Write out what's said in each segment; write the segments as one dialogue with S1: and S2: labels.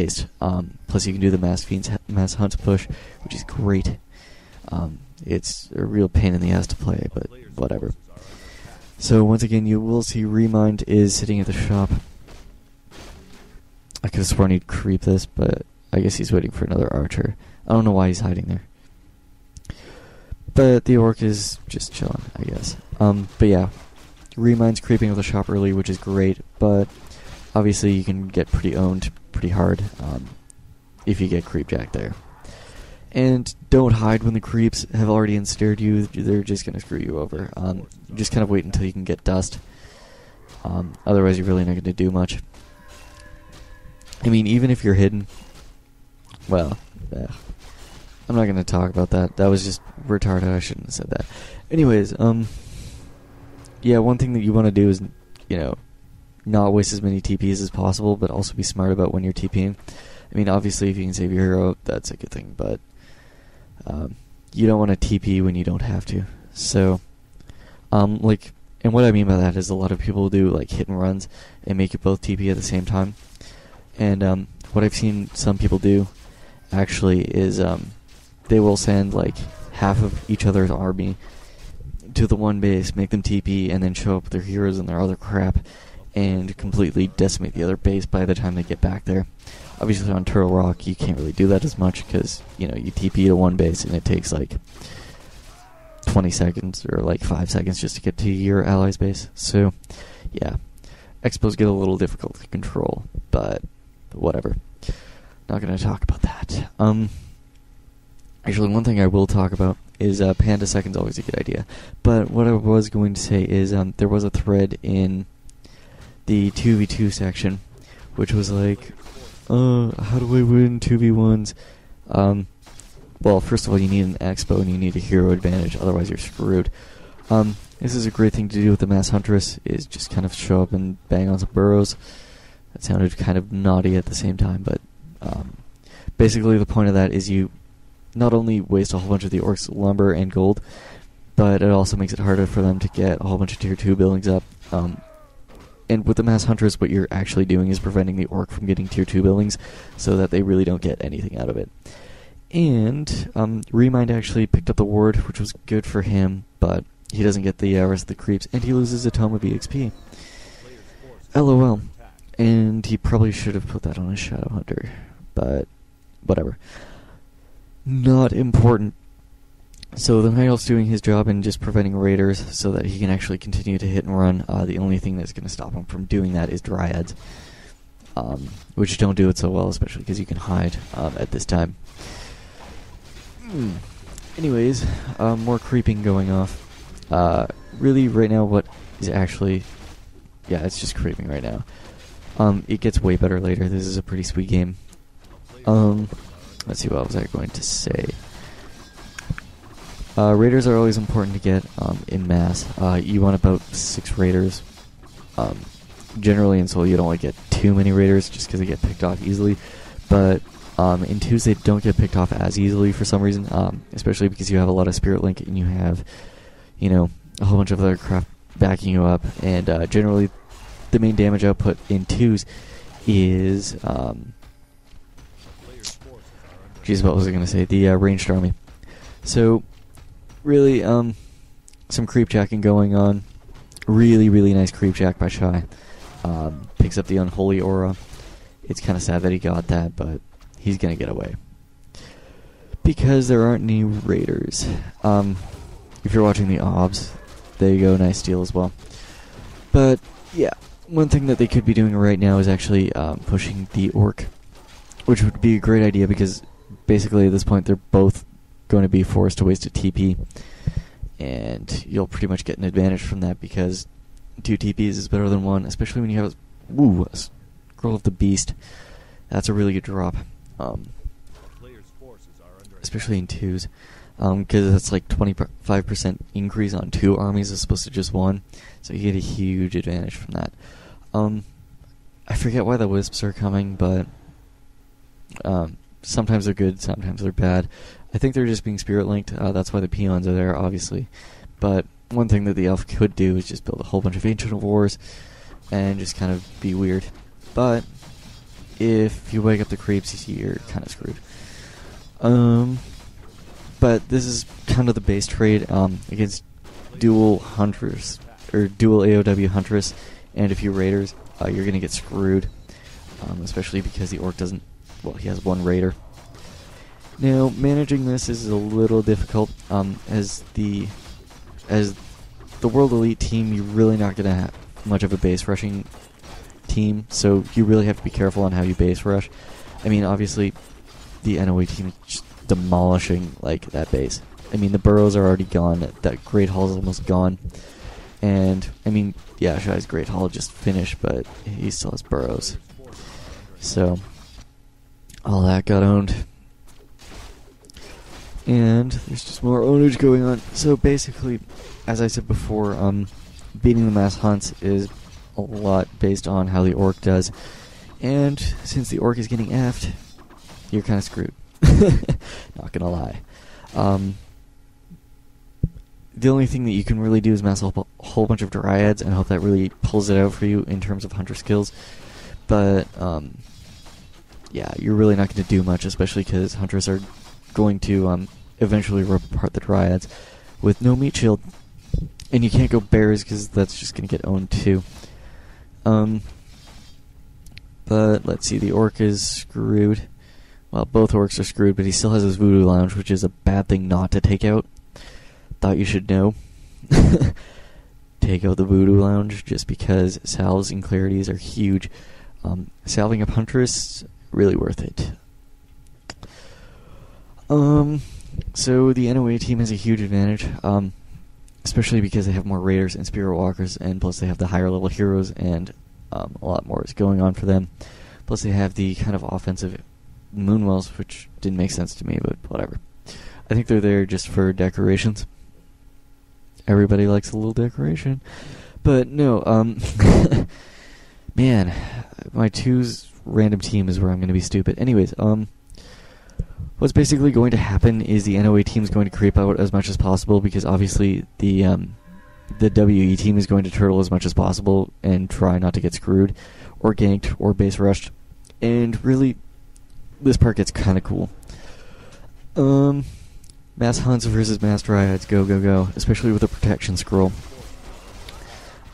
S1: based. Plus you can do the mass fiends, mass hunts push, which is great. It's a real pain in the ass to play, but whatever. So once again, you will see Remind is sitting at the shop. I could have sworn he'd creep this, but I guess he's waiting for another archer. I don't know why he's hiding there. But the orc is just chilling, I guess. But yeah, Remind's creeping with the shop early, which is great, but obviously you can get pretty owned pretty hard if you get creepjack there. And don't hide when the creeps have already ensnared you. They're just going to screw you over. Just kind of wait until you can get dust. Otherwise you're really not going to do much. I mean, even if you're hidden, well, I'm not going to talk about that. That was just retarded. I shouldn't have said that. Anyways, yeah, one thing that you want to do is, not waste as many TPs as possible, but also be smart about when you're TPing. I mean, obviously, if you can save your hero, that's a good thing, but you don't want to TP when you don't have to. So, and what I mean by that is a lot of people do, hit and runs and make you both TP at the same time. And what I've seen some people do, actually, is they will send, half of each other's army to the one base, make them TP, and then show up with their heroes and their other crap, and completely decimate the other base by the time they get back there. Obviously on Turtle Rock you can't really do that as much because, you TP to one base and it takes 20 seconds or 5 seconds just to get to your ally's base. So, yeah. Expos get a little difficult to control, but whatever. Not going to talk about that. Actually, one thing I will talk about is Panda Second's always a good idea. But what I was going to say is there was a thread in the 2v2 section, which was how do I win 2v1s? Well, first of all, you need an expo and you need a hero advantage, otherwise you're screwed. This is a great thing to do with the Mass Huntress, is just kind of show up and bang on some burrows. That sounded kind of naughty at the same time, but basically the point of that is you not only waste a whole bunch of the orcs' lumber and gold, but it also makes it harder for them to get a whole bunch of tier 2 buildings up. And with the Mass Hunters, what you're actually doing is preventing the orc from getting tier 2 buildings so that they really don't get anything out of it. And Remind actually picked up the ward, which was good for him, but he doesn't get the rest of the creeps, and he loses a Tome of EXP. LOL. And he probably should have put that on his Shadow Hunter, but whatever. Not important. So the Night Elf's doing his job and just preventing raiders so that he can actually continue to hit and run. The only thing that's going to stop him from doing that is Dryads, which don't do it so well, especially because you can hide at this time. Anyways, more creeping going off. Really, right now, what is actually... Yeah, it's just creeping right now. It gets way better later. This is a pretty sweet game. Let's see, what was I going to say? Raiders are always important to get in mass. You want about 6 raiders. Generally in Soul you don't get too many raiders just because they get picked off easily. But in 2s they don't get picked off as easily for some reason. Especially because you have a lot of Spirit Link and you have, a whole bunch of other crap backing you up. And generally the main damage output in 2s is... what was I going to say? The ranged army. So... really, some creepjacking going on. Really, really nice creepjack by Shy. Picks up the Unholy Aura. It's kind of sad that he got that, but he's going to get away. Because there aren't any raiders. If you're watching the OBS, there you go, nice steal as well. But, yeah, one thing that they could be doing right now is actually pushing the Orc. Which would be a great idea because basically at this point they're both going to be forced to waste a TP, and you'll pretty much get an advantage from that because 2 TPs is better than 1, especially when you have a Scroll of the Beast. That's a really good drop, especially in 2s, because that's 25% increase on 2 armies as opposed to just 1, so you get a huge advantage from that. I forget why the Wisps are coming, but sometimes they're good, sometimes they're bad. I think they're just being Spirit Linked, that's why the peons are there, obviously. But one thing that the elf could do is just build a whole bunch of Ancient of Wars and just kind of be weird. But if you wake up the creeps, you're kind of screwed. But this is kind of the base trade against dual hunters or dual AOW hunters, and a few raiders. You're gonna get screwed, especially because the orc doesn't. Well, he has one raider. Now, managing this is a little difficult. As the World Elite team, you're really not gonna have much of a base rushing team, so you really have to be careful on how you base rush. I mean, obviously, the NOA team is just demolishing like that base. I mean, the burrows are already gone. That Great Hall is almost gone. And, I mean, yeah, Shai's Great Hall just finished, but he still has burrows. So, all that got owned. And there's just more ownage going on. So basically, as I said before, beating the mass hunts is a lot based on how the orc does. And since the orc is getting effed, you're kind of screwed. Not gonna lie. The only thing that you can really do is mass a whole bunch of dryads and hope that really pulls it out for you in terms of hunter skills. But, yeah, you're really not going to do much, especially because hunters are going to eventually rip apart the dryads with no meat shield. And you can't go bears because that's just going to get owned too. But let's see, the orc is screwed. Well, both orcs are screwed, but he still has his voodoo lounge, which is a bad thing not to take out. Thought you should know. Take out the voodoo lounge just because salves and clarities are huge. Salving up Huntress, really worth it. So the NOA team has a huge advantage, especially because they have more raiders and spirit walkers, and plus they have the higher level heroes, and a lot more is going on for them. Plus they have the kind of offensive moonwells, which didn't make sense to me, but whatever. I think they're there just for decorations. Everybody likes a little decoration. But no, man, my 2's random team is where I'm going to be stupid. Anyways, what's basically going to happen is the NOA team is going to creep out as much as possible, because obviously the WE team is going to turtle as much as possible and try not to get screwed or ganked or base rushed. And really, this part gets kind of cool. Mass hunts versus mass dryads, go, go, go, especially with a protection scroll.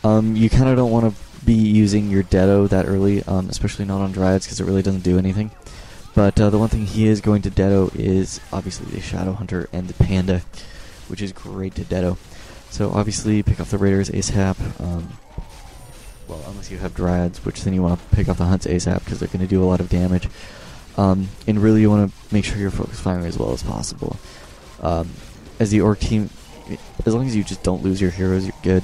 S1: You kind of don't want to be using your Dedo that early, especially not on dryads, because it really doesn't do anything. But the one thing he is going to Dedo is obviously the Shadow Hunter and the Panda, which is great to Dedo. So obviously pick off the Raiders ASAP. Well, unless you have dryads, which then you want to pick off the hunts ASAP, because they're going to do a lot of damage. And really you want to make sure you're focus firing as well as possible. As the orc team, as long as you just don't lose your heroes, you're good.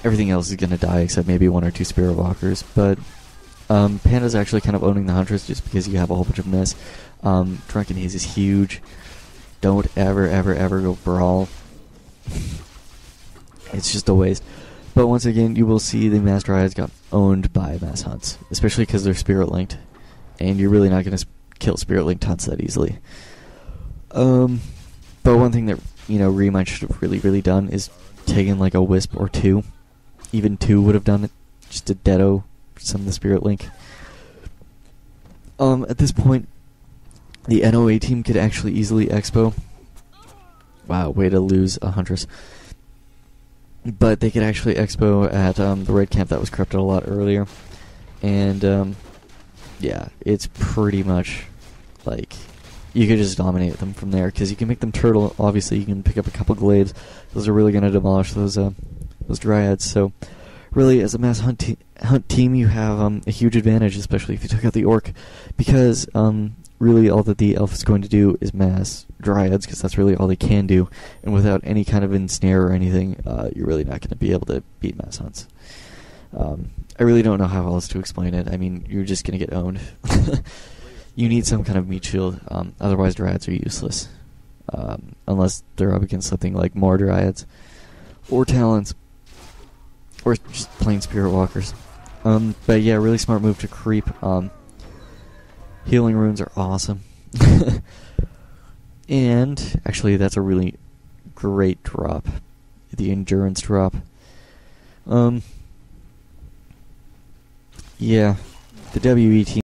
S1: Everything else is going to die except maybe 1 or 2 spirit walkers. But Panda's actually kind of owning the hunters just because you have a whole bunch of miss. Drunken Haze is huge. Don't ever, ever, ever go brawl. It's just a waste. But once again, you will see the mass dryads got owned by mass hunts, especially because they're spirit linked, and you're really not going to kill spirit linked hunts that easily. But one thing that, Remind should have really done is taken like a wisp or 2. Even 2 would have done it, just to Dedo some of the spirit link. At this point, the NOA team could actually easily expo. Wow, way to lose a Huntress. But they could actually expo at the raid camp that was corrupted a lot earlier. And, yeah, it's pretty much like you could just dominate them from there, because you can make them turtle. Obviously, you can pick up a couple glaives. Those are really going to demolish those dryads. So, really, as a mass hunt team, you have a huge advantage, especially if you took out the orc, because really all that the elf is going to do is mass dryads, because that's really all they can do. And without any kind of ensnare or anything, you're really not going to be able to beat mass hunts. I really don't know how else to explain it. I mean, you're just going to get owned. You need some kind of meat shield, otherwise dryads are useless. Unless they're up against something like more dryads, or talons, or just plain spirit walkers. But yeah, really smart move to creep. Healing runes are awesome. And, actually, that's a really great drop. The endurance drop. Yeah, The WE team